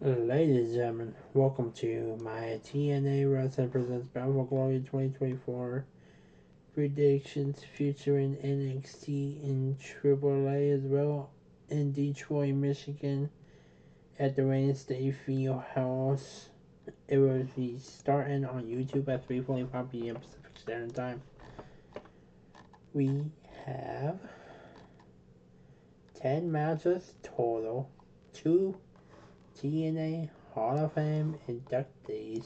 Ladies and gentlemen, welcome to my TNA Wrestling Presents Battle for Glory 2024 predictions featuring NXT and AAA as well in Detroit, Michigan at the Wayne State Field House. It will be starting on YouTube at 3:45 p.m. Pacific Standard Time. We have 10 matches total, 2 TNA Hall of Fame inductees.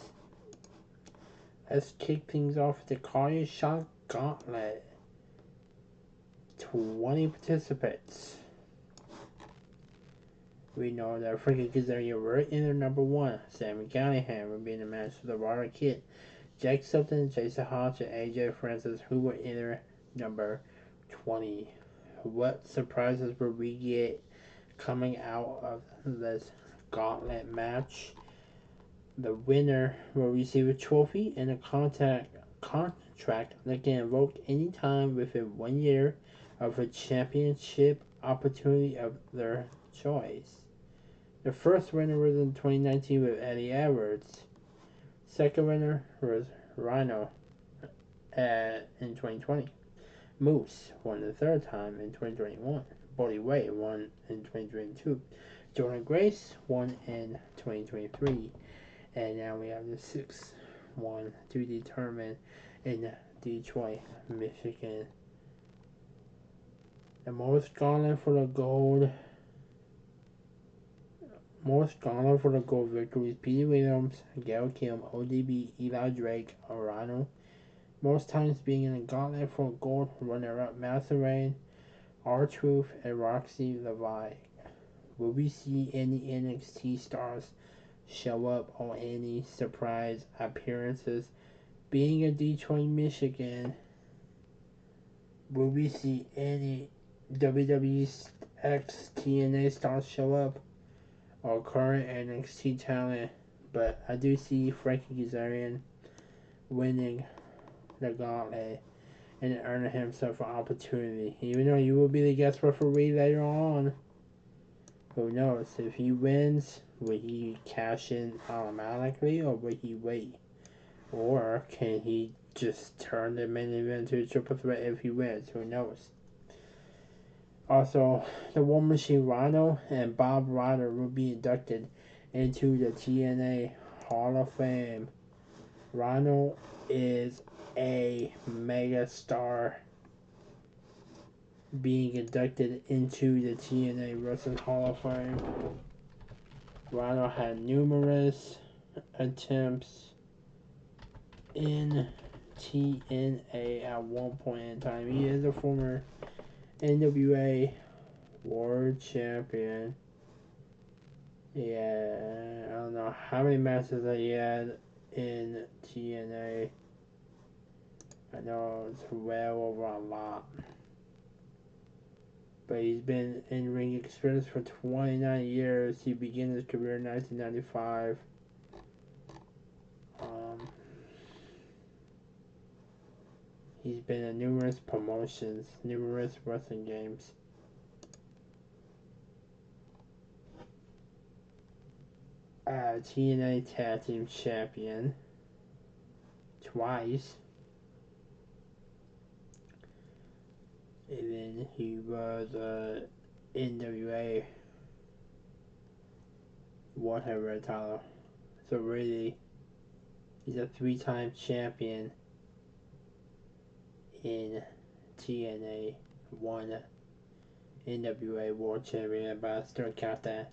Let's kick things off with the Cardio Shot Gauntlet. 20 participants. We know that Frankie Kazarian were in their number 1. Sammy Callahan will be in the match with the Water Kid. Jake Sultan, Jason Hodge, and AJ Francis, who were in their number 20. What surprises will we get coming out of this gauntlet match? The winner will receive a trophy and a contract that can invoke anytime within 1 year of a championship opportunity of their choice. The first winner was in 2019 with Eddie Edwards. Second winner was Rhino in 2020. Moose won the third time in 2021. Bodie Wade won in 2022. Jordan Grace won in 2023. And now we have the sixth one to determine in Detroit, Michigan. The most gauntlet for the gold victories: Petey Williams, Gail Kim, ODB, Eli Drake, Arano. Most times being in the gauntlet for gold, runner-up Madison Rain, R-Truth, and Roxy Levi. Will we see any NXT stars show up on any surprise appearances? Being in Detroit, Michigan, will we see any WWE X TNA stars show up or current NXT talent? But I do see Frankie Kazarian winning the gauntlet and earning himself an opportunity. Even though he will be the guest referee later on, who knows? If he wins, will he cash in automatically or will he wait? Or can he just turn the main event to a triple threat if he wins? Who knows? Also, the War Machine Rhino and Bob Ryder will be inducted into the TNA Hall of Fame. Rhino is a mega star being inducted into the TNA Wrestling Hall of Fame. Rhino had numerous attempts in TNA at one point in time. He is a former NWA World Champion. Yeah, I don't know how many matches that he had in TNA. I know it's well over a lot. But he's been in ring experience for 29 years. He began his career in 1995. He's been in numerous promotions, numerous wrestling games. TNA Tag Team Champion twice. And then he was NWA World Heavyweight title. So really, he's a 3-time champion in TNA, one NWA World Champion, but I still count that.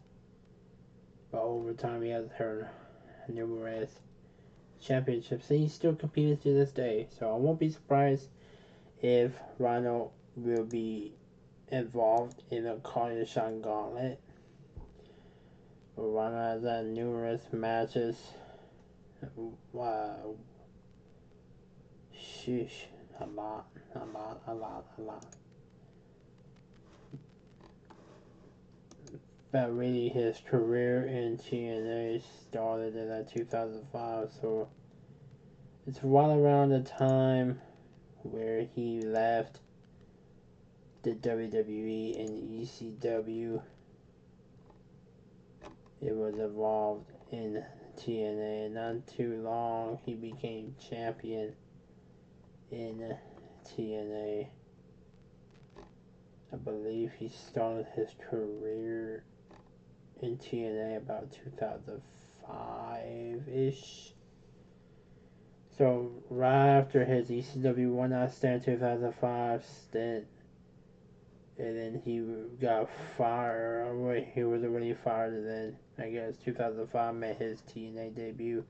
But over time, he has earned numerous championships, and he's still competing to this day. So I won't be surprised if Rhino will be involved in a Cardio Shot Gauntlet. Rhino has had numerous matches. Wow. Sheesh. A lot. But really, his career in TNA started in 2005, so it's right around the time where he left the WWE and ECW. it was involved in TNA. And not too long, he became champion in TNA. I believe he started his career in TNA about 2005-ish. So right after his ECW One Night Stand 2005 stint, and then he got fired. Wait, he was already fired, and then I guess 2005 made his TNA debut.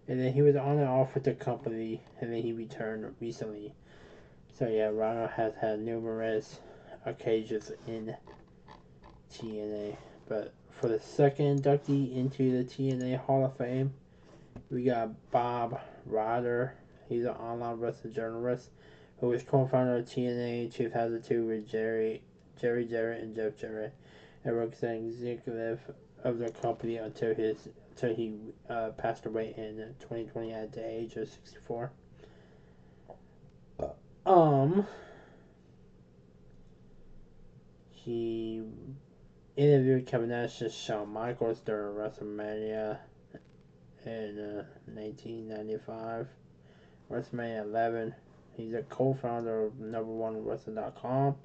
And then he was on and off with the company, and then he returned recently. So yeah, Rhino has had numerous occasions in TNA. But for the second inductee into the TNA Hall of Fame, we got Bob Ryder. He's an online wrestling journalist who was co-founder of TNA in 2002 with Jerry Jarrett, and Jeff Jarrett, and works as an executive of the company until he passed away in 2020 at the age of 64. He interviewed Kevin Nash and Shawn Michaels during WrestleMania in 1995. WrestleMania 11. He's a co-founder of #1wrestling.com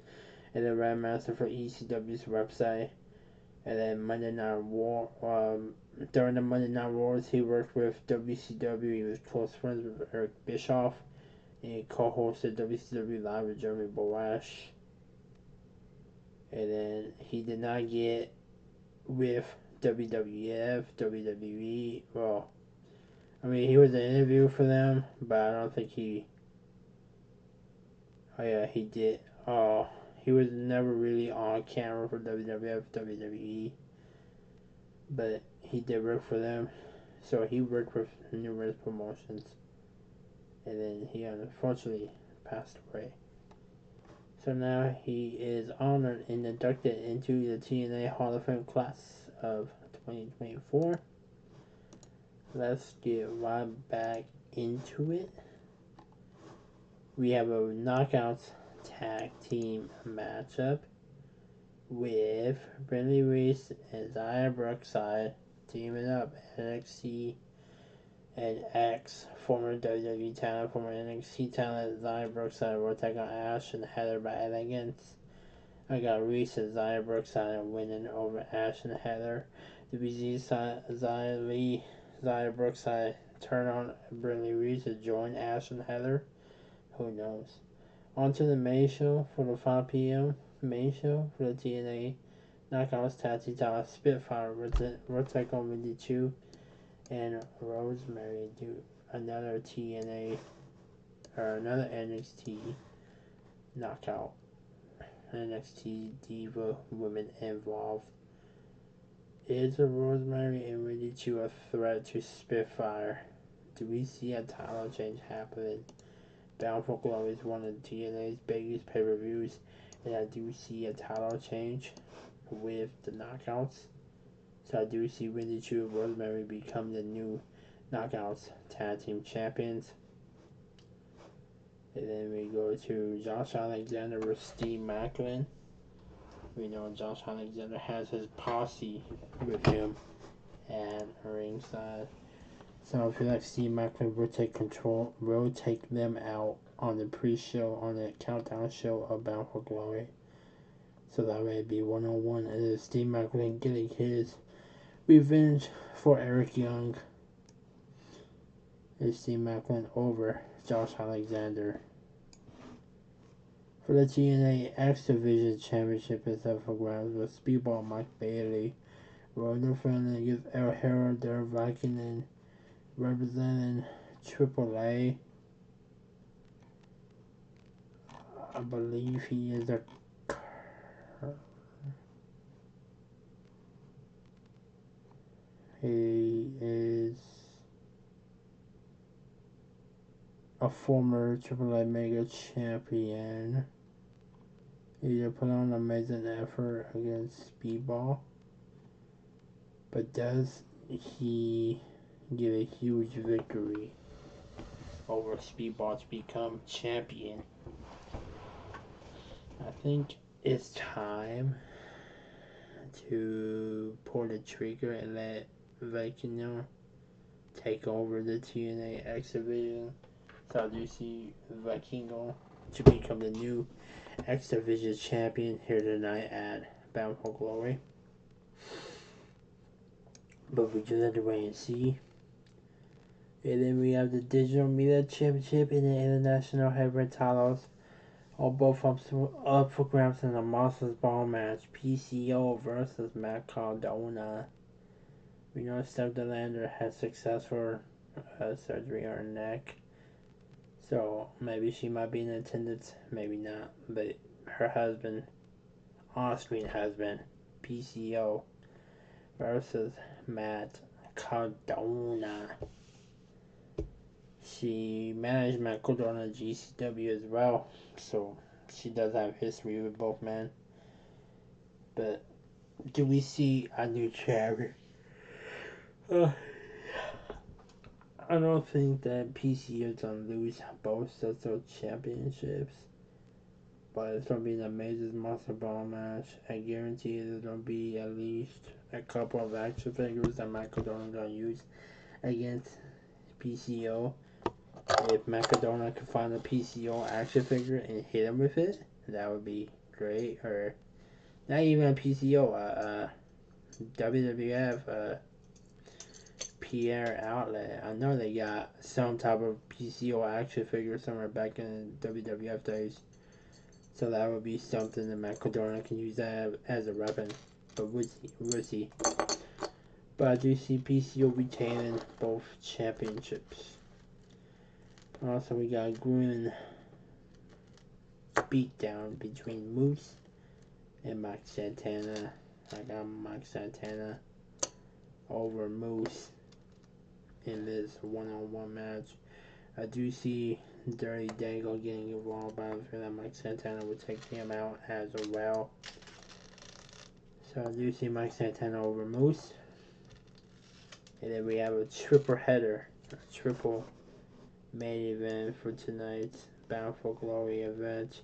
and the Grandmaster for ECW's website. And then Monday Night War. During the Monday Night Wars, he worked with WCW. He was close friends with Eric Bischoff, and he co-hosted WCW Live with Jeremy Borash. And then he did not get with WWF, WWE. Well, I mean, he was an interview for them, but I don't think he. Oh yeah, he did. He was never really on camera for WWF, WWE, but he did work for them. So he worked with numerous promotions, and then he unfortunately passed away. So now he is honored and inducted into the TNA Hall of Fame class of 2024. Let's get right back into it. We have a Knockouts tag team matchup with Brindley Reese and Xia Brookside teaming up. NXT and former WWE talent, former NXT talent Xia Brookside will take on Ash and Heather by elegance. I got Reese and Xia Brookside winning over Ash and Heather. WZ Xia Brookside turn on Brindley Reese to join Ash and Heather. Who knows? On to the main show for the 5 p.m. main show for the TNA Knockouts Tag Team title. Spitfire will take on Wendy Chu and Rosemary do another TNA or another NXT knockout. NXT Diva women involved. Is Rosemary and Wendy Chu a threat to Spitfire? Do we see a title change happening? Bound for Glory is one of TNA's biggest pay-per-views, and I do see a title change with the Knockouts. So I do see Wendy Chu and Rosemary become the new Knockouts Tag Team Champions. And then we go to Josh Alexander with Steve Macklin. We know Josh Alexander has his posse with him at ringside. So I feel like Steve Macklin will take them out on the pre-show, on the countdown show of Bound for Glory. So that way it'd be 1-on-1, and then Steve Macklin getting his revenge for Eric Young. And Steve Macklin over Josh Alexander. For the TNA X Division Championship is up for grabs with Speedball Mike Bailey. Roller Family against El Hero, Derek Viking, and representing AAA. I believe he is a former AAA Mega Champion. He put on an amazing effort against Speedball, but does he get a huge victory over Speedball to become champion? I think it's time to pull the trigger and let Vikingo take over the TNA X Division. So I do see Vikingo to become the new X Division champion here tonight at Bound for Glory. But we just have to wait and see. And then we have the Digital Media Championship and the International Heavyweight titles. All both up for grabs in a Monsters Ball match. PCO versus Matt Cardona. We know Steph Delander had successful surgery on her neck. So maybe she might be in attendance, maybe not. But her husband, on-screen husband, PCO versus Matt Cardona. She managed Matt Cardona GCW as well, so she does have history with both men. But do we see a new champion? I don't think that PCO is gonna lose both sets of championships, but it's gonna be an amazing Monster Ball match. I guarantee there's gonna be at least a couple of action figures that Matt Cardona gonna use against PCO. If Macadona could find a PCO action figure and hit him with it, that would be great. Or not even a PCO, WWF, Pierre Outlet. I know they got some type of PCO action figure somewhere back in WWF days. So that would be something that Macadona can use that as a weapon. But we'll see. But I do see PCO retaining both championships. Also, we got a grueling beatdown between Moose and Mike Santana. I got Mike Santana over Moose in this one-on-one match. I do see Dirty Dango getting involved, but I feel that Mike Santana would take him out as well. So I do see Mike Santana over Moose. And then we have a triple header, a triple main event for tonight's Bound for Glory event.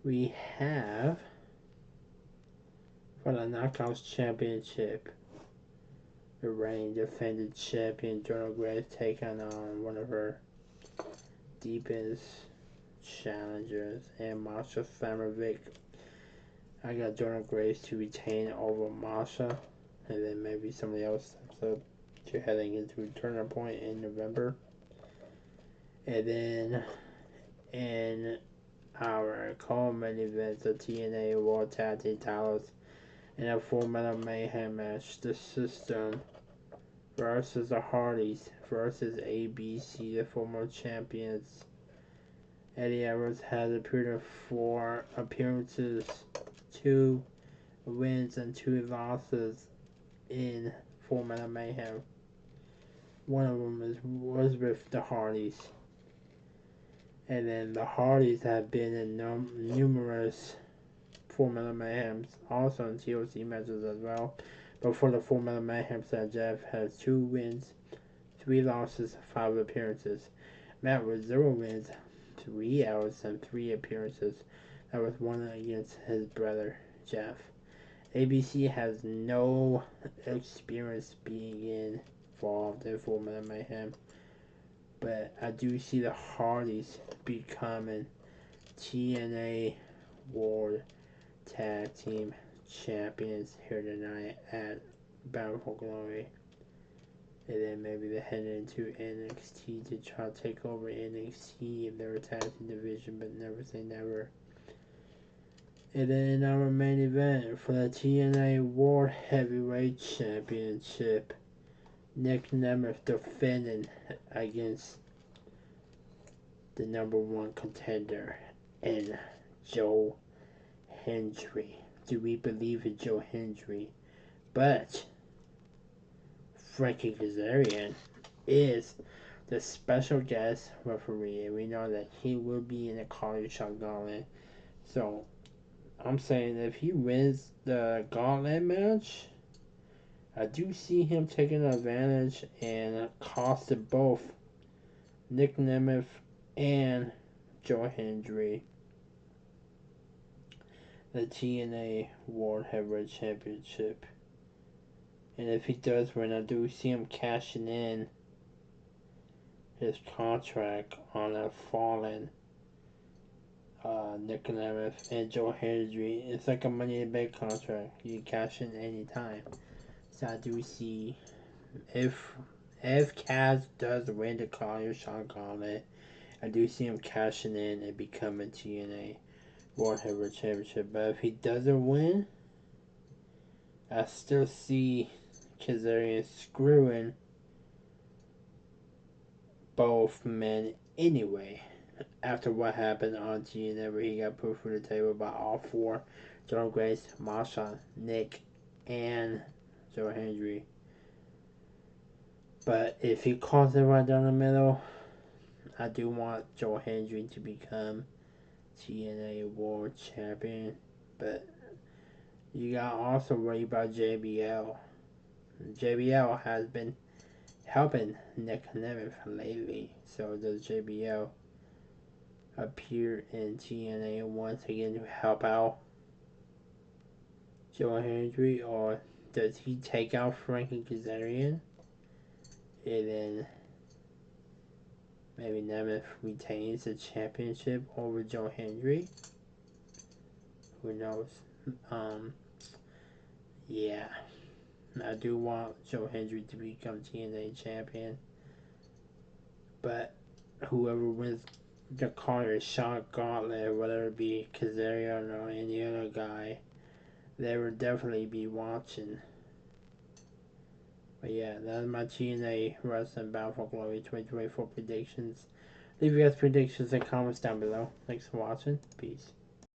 We have, for the Knockouts Championship, the reigning defended champion Jonah Grace taking on one of her deepest challengers, and Masha Slamovic. I got Jonah Grace to retain over Masha, and then maybe somebody else steps up to heading into Turner Point in November. And then in our co-main event, the TNA World Tag Team titles in a Full Metal Mayhem match, the System versus the Hardys versus ABC, the former champions. Eddie Edwards has appeared in 4 appearances, 2 wins and 2 losses in Full Metal Mayhem. One of them was with the Hardys. And then the Hardys have been in numerous Full Metal Mayhems, also in TLC matches as well. But for the Full Metal Mayhem side, Jeff has 2 wins, 3 losses, 5 appearances. Matt with 0 wins, 3 outs, and 3 appearances. That was 1 against his brother, Jeff. ABC has no experience being involved in Full Metal Mayhem, but I do see the Hardys becoming TNA World Tag Team Champions here tonight at Bound for Glory. And then maybe they're heading into NXT to try to take over NXT in their tag team division, but never say never. And then in our main event for the TNA World Heavyweight Championship, Nick Nemeth defending against the #1 contender and Joe Hendry. Do we believe in Joe Hendry? But Frankie Kazarian is the special guest referee, and we know that he will be in the College Shot Gauntlet. So I'm saying if he wins the Gauntlet match, I do see him taking advantage and costing both Nick Nemeth and Joe Hendry the TNA World Heavyweight Championship. And if he does win, I do see him cashing in his contract on a fallen Nick Nemeth and Joe Hendry. It's like a Money in the Bank contract. You can cash in anytime. So I do see if Kaz does win the Collier Sean Gauntlet, I do see him cashing in and becoming TNA World Heavyweight Championship. But if he doesn't win, I still see Kazarian screwing both men anyway. After what happened on TNA where he got put through the table by all four, Jordan Grace, Masha, Nick, and Joe Hendry. But if he calls it right down the middle, I do want Joe Hendry to become TNA World Champion. But you got also worry about JBL. JBL has been helping Nick Nemeth lately. So does JBL appear in TNA once again to help out Joe Hendry, or does he take out Frankie Kazarian and then maybe Nemeth retains the championship over Joe Hendry? Who knows? Yeah, I do want Joe Hendry to become TNA champion, but whoever wins the Carter shot gauntlet, whether it be Kazarian or any other guy, they will definitely be watching. But yeah, that's my TNA Wrestling Battle for Glory 2024 predictions. Leave your guys' predictions and comments down below. Thanks for watching. Peace.